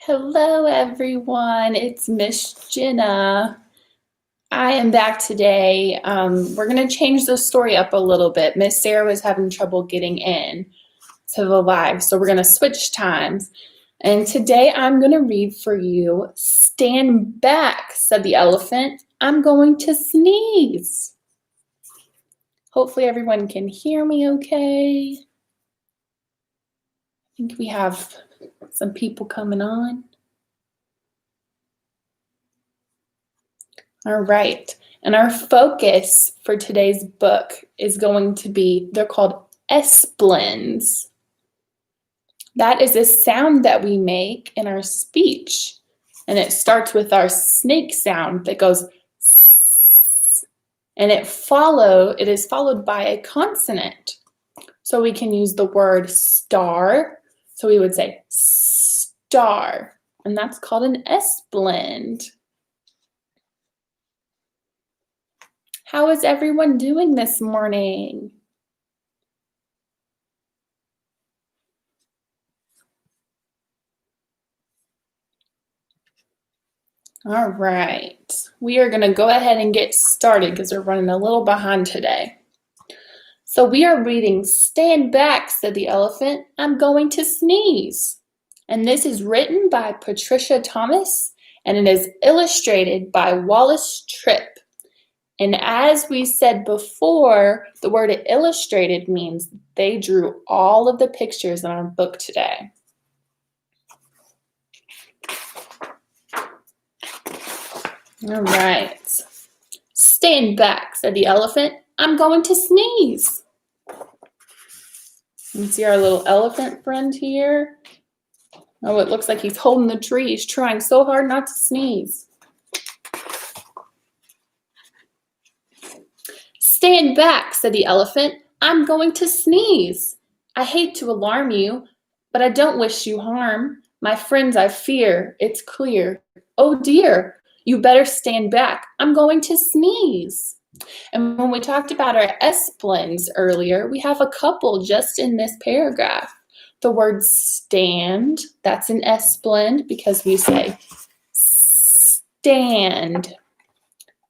Hello, everyone. It's Miss Jenna. I am back today. We're going to change the story up a little bit. Miss Sarah was having trouble getting in to the live, so we're going to switch times. And today I'm going to read for you, "Stand back," said the elephant. "I'm going to sneeze." Hopefully everyone can hear me okay. I think we have some people coming on. All right, and our focus for today's book is going to be, they're called esplins. That is a sound that we make in our speech, and it starts with our snake sound that goes s, and it is followed by a consonant. So we can use the word star, so we would say star, and that's called an esplin. How is everyone doing this morning? All right, we are going to go ahead and get started because we're running a little behind today. So we are reading "Stand Back," said the elephant. "I'm going to sneeze." And this is written by Patricia Thomas, and it is illustrated by Wallace Tripp. And as we said before, the word illustrated means they drew all of the pictures in our book today. All right. "Stand back," said the elephant. "I'm going to sneeze." You can see our little elephant friend here. Oh, it looks like he's holding the tree. He's trying so hard not to sneeze. "Stand back," said the elephant. "I'm going to sneeze. I hate to alarm you, but I don't wish you harm. My friends, I fear, it's clear. Oh dear, you better stand back. I'm going to sneeze." And when we talked about our esplins earlier, we have a couple just in this paragraph. The word stand, that's an esplin because we say stand.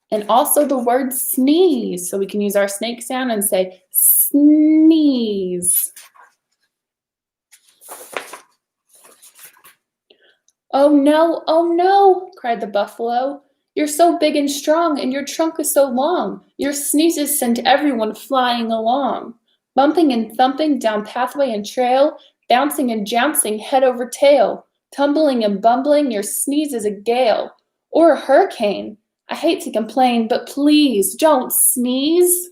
And also the word sneeze. So we can use our snake sound and say sneeze. "Oh no," cried the buffalo. "You're so big and strong, and your trunk is so long. Your sneezes send everyone flying along, bumping and thumping down pathway and trail, bouncing and jouncing head over tail, tumbling and bumbling, your sneeze is a gale, or a hurricane. I hate to complain, but please don't sneeze."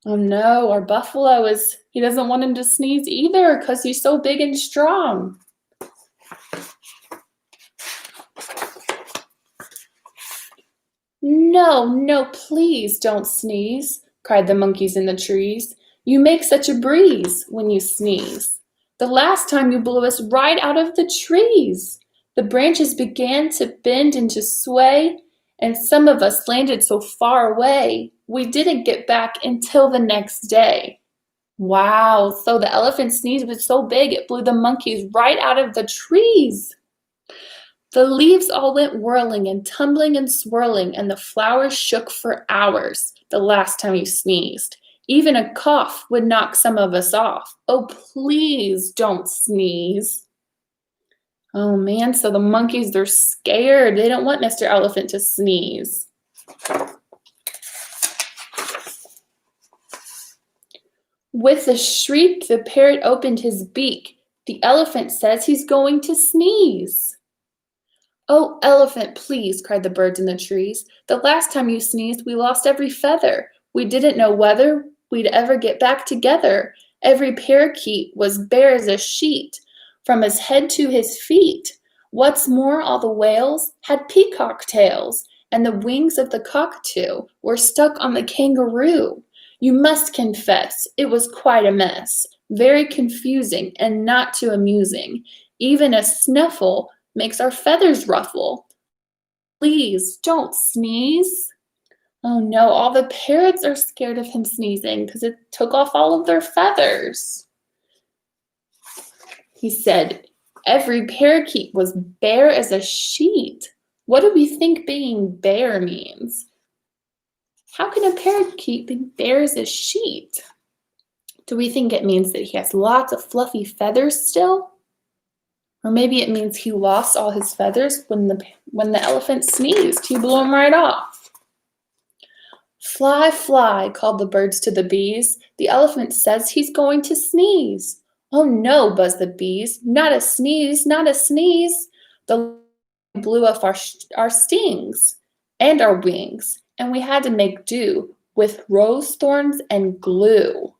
Oh no, our buffalo he doesn't want him to sneeze either because he's so big and strong. No, please don't sneeze," cried the monkeys in the trees. "You make such a breeze when you sneeze. The last time you blew us right out of the trees. The branches began to bend and to sway, and some of us landed so far away, we didn't get back until the next day." Wow, so the elephant sneeze was so big it blew the monkeys right out of the trees. "The leaves all went whirling and tumbling and swirling, and the flowers shook for hours the last time you sneezed. Even a cough would knock some of us off. Oh, please don't sneeze." Oh man, so the monkeys, they're scared. They don't want Mr. Elephant to sneeze. With a shriek, the parrot opened his beak. "The elephant says he's going to sneeze." "Oh, elephant, please," cried the birds in the trees. "The last time you sneezed, we lost every feather. We didn't know whether we'd ever get back together. Every parakeet was bare as a sheet, from his head to his feet. What's more, all the whales had peacock tails, and the wings of the cockatoo were stuck on the kangaroo. You must confess, it was quite a mess, very confusing and not too amusing. Even a snuffle makes our feathers ruffle. Please don't sneeze." Oh no, all the parrots are scared of him sneezing because it took off all of their feathers. He said, Every parakeet was bare as a sheet. What do we think being bare means? How can a parakeet be bare as a sheet? Do we think it means that he has lots of fluffy feathers still? Or maybe it means he lost all his feathers when the elephant sneezed. He blew them right off. Fly, fly, called the birds to the bees. The elephant says he's going to sneeze. Oh no, buzzed the bees. Not a sneeze, not a sneeze. The blew off our stings and our wings, and we had to make do with rose thorns and glue.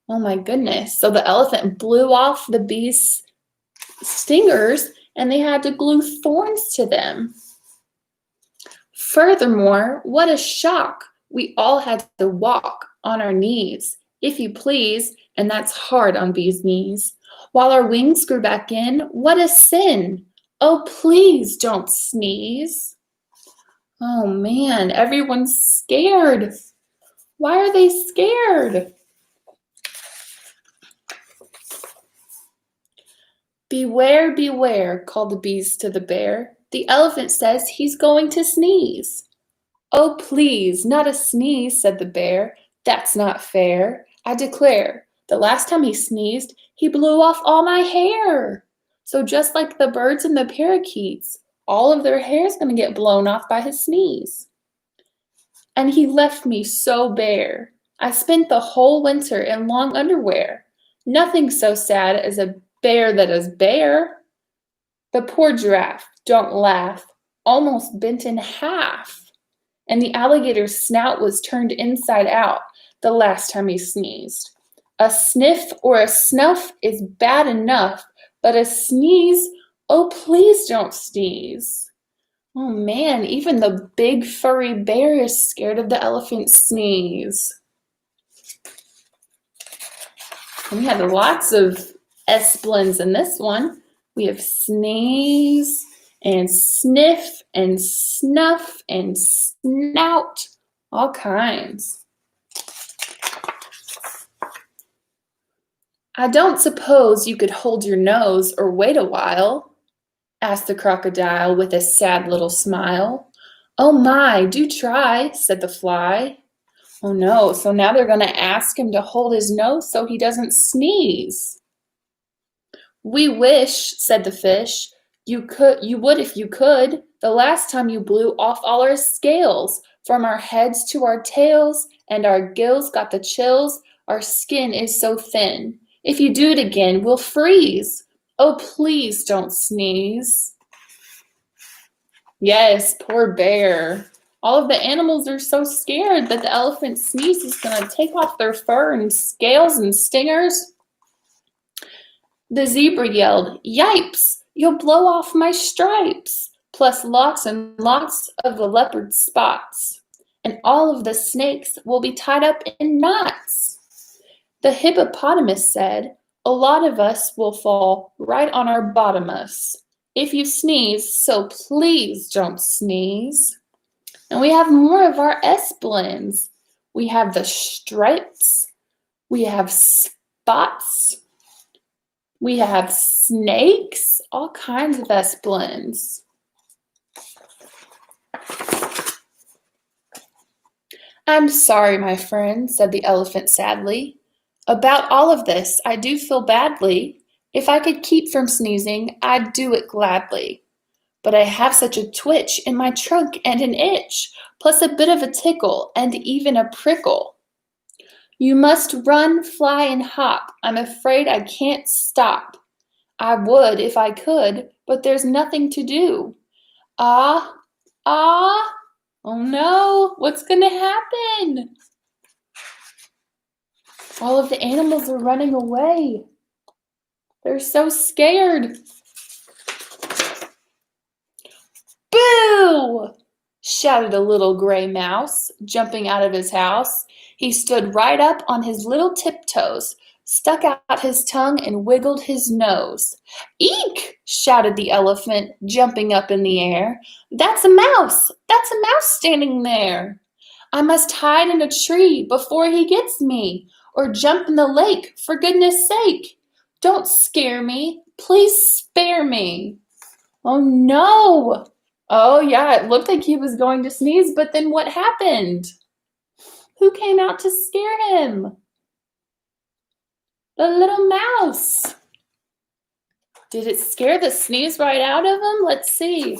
Oh my goodness. So the elephant blew off the bees' stingers and they had to glue thorns to them. Furthermore, what a shock. We all had to walk on our knees, if you please, and that's hard on bees' knees. While our wings grew back in, what a sin. Oh, please don't sneeze. Oh man, everyone's scared. Why are they scared? Beware, beware, called the bees to the bear. The elephant says he's going to sneeze. Oh, please, not a sneeze, said the bear. That's not fair. I declare, the last time he sneezed, he blew off all my hair. So just like the birds and the parakeets, all of their hair is going to get blown off by his sneeze. And he left me so bare. I spent the whole winter in long underwear. Nothing so sad as a bear that is bare. The poor giraffe, don't laugh, almost bent in half. And the alligator's snout was turned inside out the last time he sneezed. A sniff or a snuff is bad enough, but a sneeze, oh, please don't sneeze. Oh man, even the big furry bear is scared of the elephant's sneeze. And we had lots of S-blends in this one. We have sneeze and sniff and snuff and snout, all kinds. I don't suppose you could hold your nose or wait a while, asked the crocodile with a sad little smile. Oh my, do try, said the fly. Oh no, so now they're going to ask him to hold his nose so he doesn't sneeze. We wish, said the fish, you would if you could. The last time you blew off all our scales, from our heads to our tails, and our gills got the chills. Our skin is so thin. If you do it again, we'll freeze. Oh, please don't sneeze. Yes, poor bear. All of the animals are so scared that the elephant sneeze is going to take off their fur and scales and stingers. The zebra yelled, "Yipes, you'll blow off my stripes," plus lots and lots of the leopard's spots. And all of the snakes will be tied up in knots. The hippopotamus said, "A lot of us will fall right on our bottomus. If you sneeze, so please don't sneeze." And we have more of our S-blends. We have the stripes. We have spots. We have snakes. All kinds of S-blends. "I'm sorry, my friend," said the elephant sadly. "About all of this, I do feel badly. If I could keep from sneezing, I'd do it gladly. But I have such a twitch in my trunk and an itch, plus a bit of a tickle and even a prickle. You must run, fly, and hop. I'm afraid I can't stop. I would if I could, but there's nothing to do. Ah, ah, oh no, what's gonna happen?" All of the animals are running away. They're so scared. "Boo!" shouted a little gray mouse, jumping out of his house. He stood right up on his little tiptoes, stuck out his tongue, and wiggled his nose. "Eek!" shouted the elephant, jumping up in the air. "That's a mouse! That's a mouse standing there! I must hide in a tree before he gets me, or jump in the lake, for goodness sake. Don't scare me. Please spare me. Oh no. Oh yeah, it looked like he was going to sneeze, but then what happened? Who came out to scare him? The little mouse. Did it scare the sneeze right out of him? Let's see.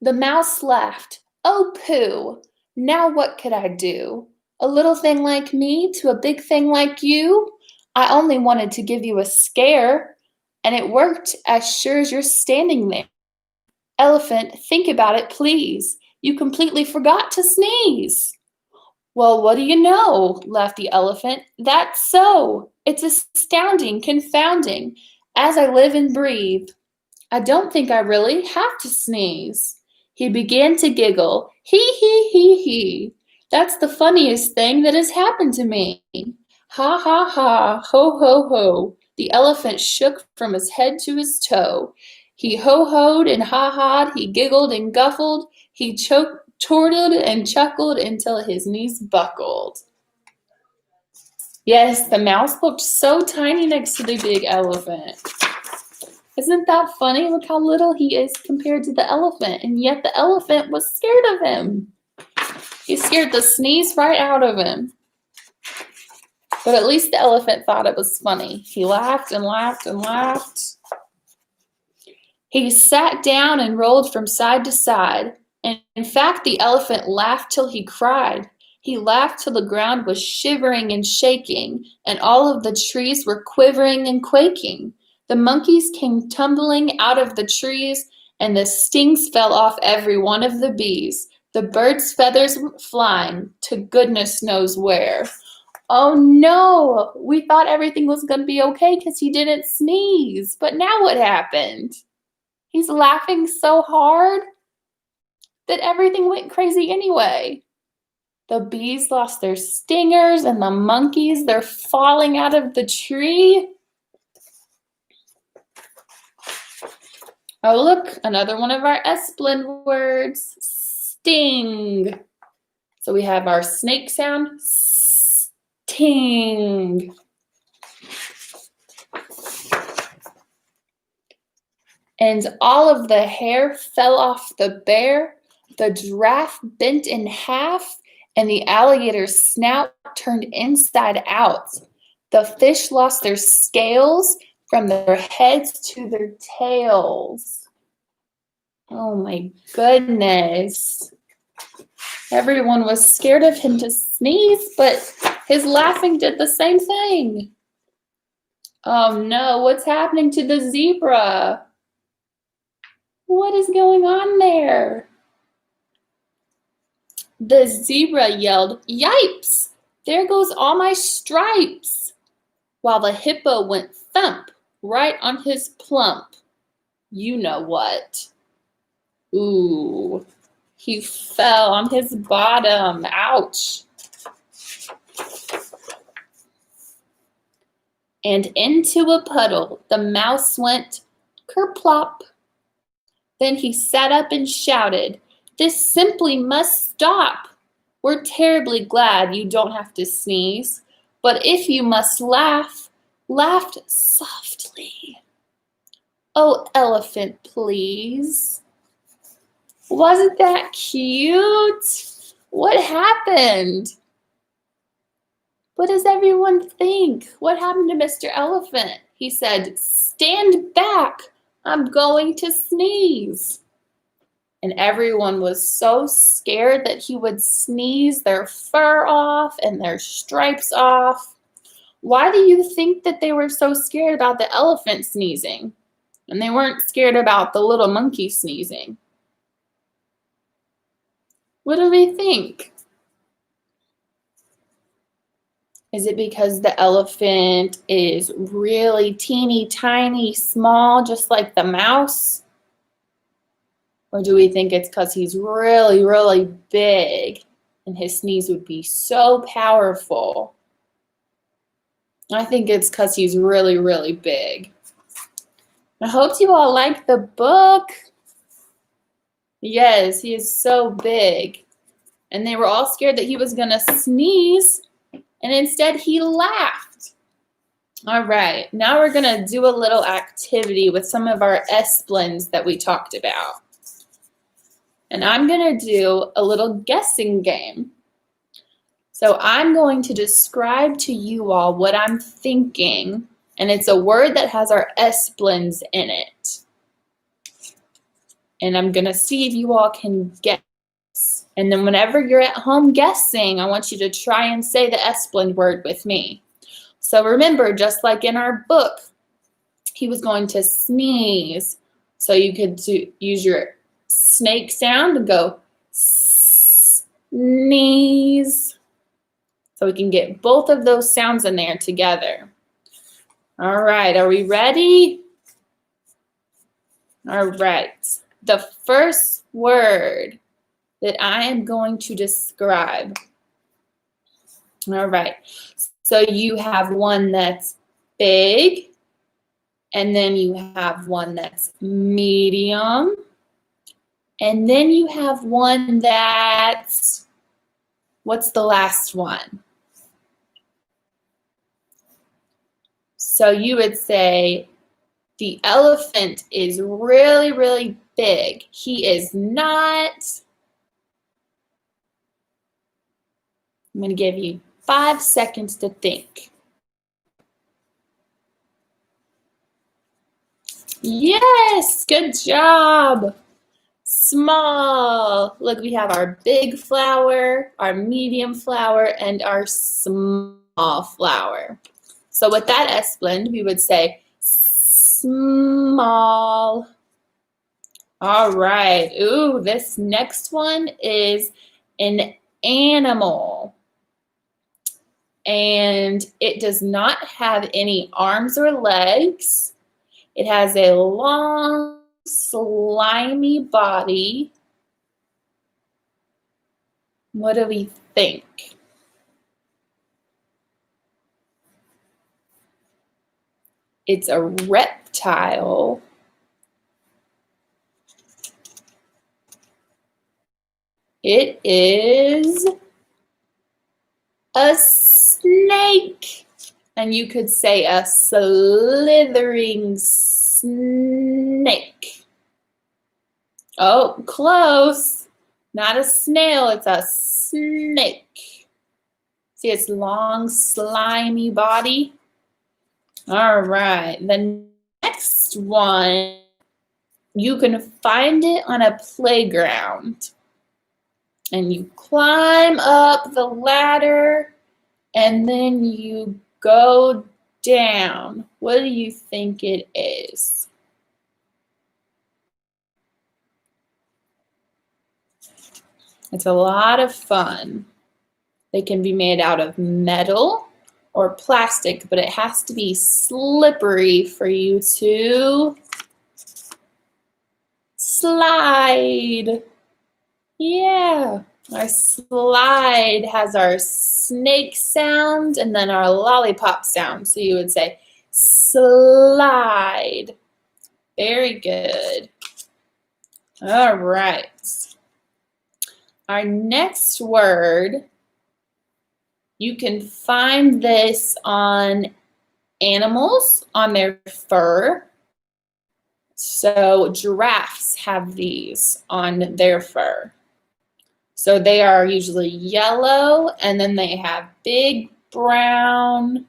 The mouse laughed. Oh, pooh! Now what could I do? A little thing like me to a big thing like you? I only wanted to give you a scare, and it worked as sure as you're standing there. Elephant, think about it, please. You completely forgot to sneeze. Well, what do you know? Laughed the elephant. That's so. It's astounding, confounding. As I live and breathe, I don't think I really have to sneeze. He began to giggle. He. That's the funniest thing that has happened to me. Ha ha ha, ho ho ho. The elephant shook from his head to his toe. He ho-hoed and ha-ha'd, he giggled and guffled, he chortled and chuckled until his knees buckled. Yes, the mouse looked so tiny next to the big elephant. Isn't that funny? Look how little he is compared to the elephant, and yet the elephant was scared of him. He scared the sneeze right out of him. But at least the elephant thought it was funny. He laughed and laughed and laughed. He sat down and rolled from side to side. And in fact, the elephant laughed till he cried. He laughed till the ground was shivering and shaking, and all of the trees were quivering and quaking. The monkeys came tumbling out of the trees, and the stings fell off every one of the bees. The birds' feathers were flying to goodness knows where. Oh no, we thought everything was going to be okay because he didn't sneeze. But now what happened? He's laughing so hard that everything went crazy anyway. The bees lost their stingers, and the monkeys, they're falling out of the tree. Oh, look, another one of our S-blend words, sting. So we have our snake sound, sting. And all of the hair fell off the bear, the giraffe bent in half, and the alligator's snout turned inside out. The fish lost their scales from their heads to their tails. Oh my goodness. Everyone was scared of him to sneeze, but his laughing did the same thing. Oh no, what's happening to the zebra? What is going on there? The zebra yelled, "Yipes! There goes all my stripes!" While the hippo went thump right on his plump. You know what? Ooh, he fell on his bottom. Ouch. And into a puddle the mouse went kerplop. Then he sat up and shouted, "This simply must stop. We're terribly glad you don't have to sneeze, but if you must laugh, laugh softly. Oh, elephant, please." Wasn't that cute? What happened? What does everyone think? What happened to Mr. Elephant? He said, "Stand back. I'm going to sneeze." And everyone was so scared that he would sneeze their fur off and their stripes off. Why do you think that they were so scared about the elephant sneezing? And they weren't scared about the little monkey sneezing? What do we think? Is it because the elephant is really teeny tiny, small, just like the mouse? Or do we think it's because he's really, really big and his sneeze would be so powerful? I think it's because he's really, really big. I hope you all like the book. Yes, he is so big. And they were all scared that he was going to sneeze, and instead he laughed. All right, now we're gonna do a little activity with some of our S blends that we talked about. And I'm gonna do a little guessing game. So I'm going to describe to you all what I'm thinking, and it's a word that has our S blends in it. And I'm gonna see if you all can guess. And then whenever you're at home guessing, I want you to try and say the S blend word with me. So remember, just like in our book, he was going to sneeze. So you could use your snake sound and go sneeze. So we can get both of those sounds in there together. All right, are we ready? All right, the first word that I am going to describe. All right, so you have one that's big, and then you have one that's medium, and then you have one that's, what's the last one? So you would say the elephant is really, really big. He is not. I'm going to give you 5 seconds to think. Yes, good job. Small. Look, we have our big flower, our medium flower, and our small flower. So with that S blend, we would say small. All right. Ooh, this next one is an animal. And it does not have any arms or legs. It has a long, slimy body. What do we think? It's a reptile. It is a snake. And you could say a slithering snake. Oh, close. Not a snail, it's a snake. See its long, slimy body? All right, the next one, you can find it on a playground. And you climb up the ladder, and then you go down. What do you think it is? It's a lot of fun. They can be made out of metal or plastic, but it has to be slippery for you to slide. Yeah, our slide has our snake sound and then our lollipop sound. So you would say slide. Very good. All right. Our next word, you can find this on animals, on their fur. So giraffes have these on their fur. So they are usually yellow, and then they have big brown.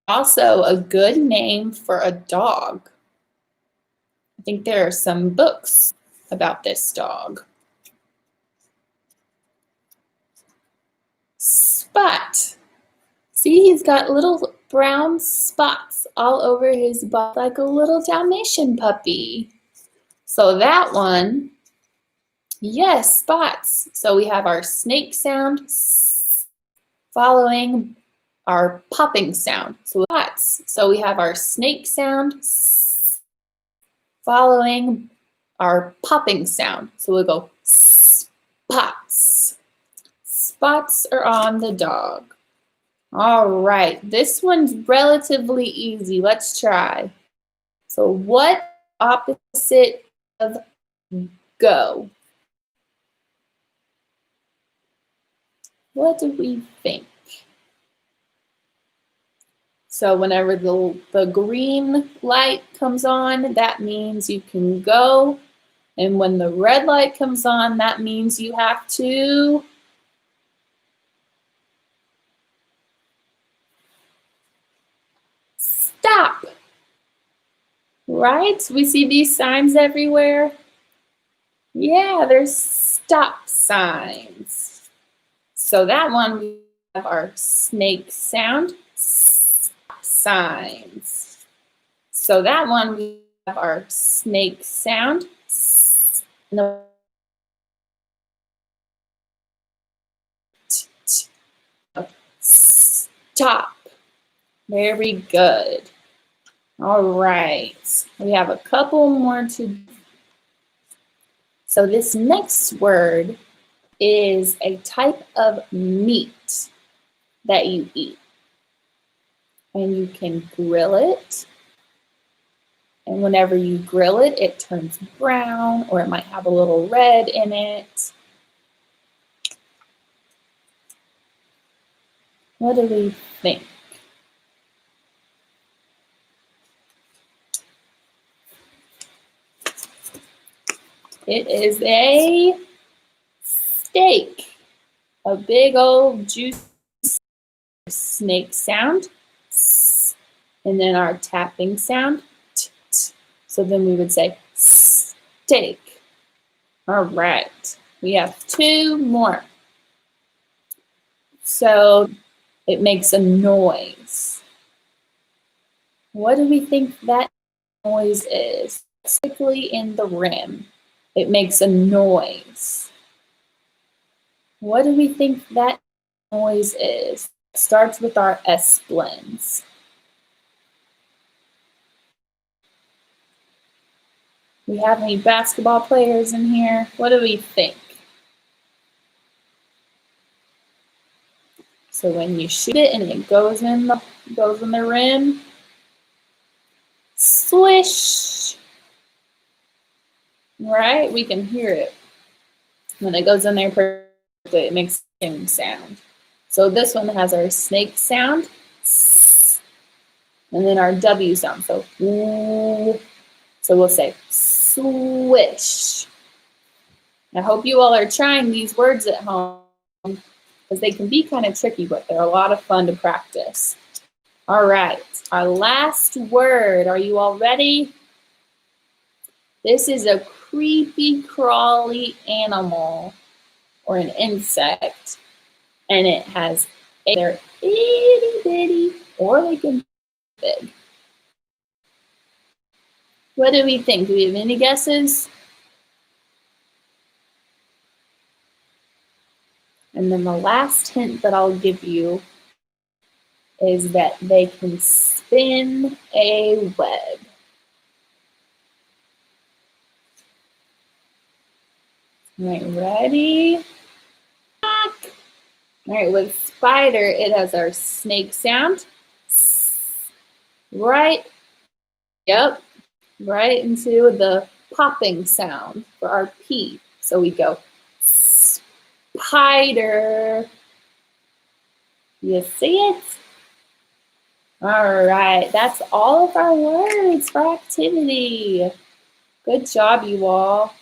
Also a good name for a dog. I think there are some books about this dog. Spot. See, he's got little brown spots all over his body like a little Dalmatian puppy. So that one, yes, spots. So we have our snake sound following our popping sound. So spots. So we have our snake sound following our popping sound. So we'll go spots. Spots are on the dog. All right, this one's relatively easy. Let's try. So what opposite of go? What do we think? So whenever the green light comes on, that means you can go. And when the red light comes on, that means you have to stop. Right? We see these signs everywhere. Yeah, there's stop signs. So that one, we have our snake sound, stop signs. So that one, we have our snake sound, and the stop. Very good. All right, we have a couple more to do. So this next word is a type of meat that you eat. And you can grill it. And whenever you grill it, it turns brown or it might have a little red in it. What do we think? It is a steak, a big old juicy snake sound, and then our tapping sound. So then we would say steak. All right, we have two more. So it makes a noise. What do we think that noise is? Specifically in the rim. It makes a noise. What do we think that noise is? It starts with our S blends. We have any basketball players in here? What do we think? So when you shoot it and it goes in the rim, swish. Right? We can hear it. When it goes in there perfectly, it makes the same sound. So this one has our snake sound, and then our W sound. So we'll say swish. I hope you all are trying these words at home because they can be kind of tricky, but they're a lot of fun to practice. All right, our last word. Are you all ready? This is a creepy, crawly animal or an insect, and it has they're itty bitty or they can be big. What do we think? Do we have any guesses? And then the last hint that I'll give you is that they can spin a web. All right, ready? All right, with spider, it has our snake sound. Right, yep, right into the popping sound for our P. So we go spider. You see it? All right, that's all of our words for activity. Good job, you all.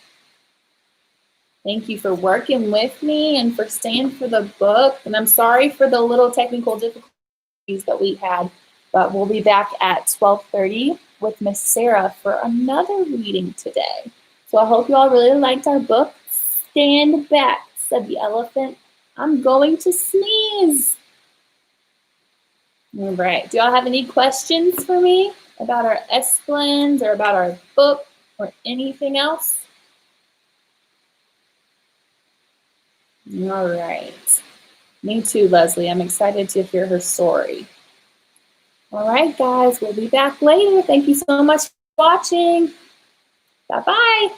Thank you for working with me and for staying for the book. And I'm sorry for the little technical difficulties that we had, but we'll be back at 12:30 with Miss Sarah for another reading today. So I hope you all really liked our book. Stand back, said the elephant. I'm going to sneeze. All right, do y'all have any questions for me about our S blends or about our book or anything else? All right. Me too, Leslie. I'm excited to hear her story. All right, guys, we'll be back later. Thank you so much for watching. Bye-bye.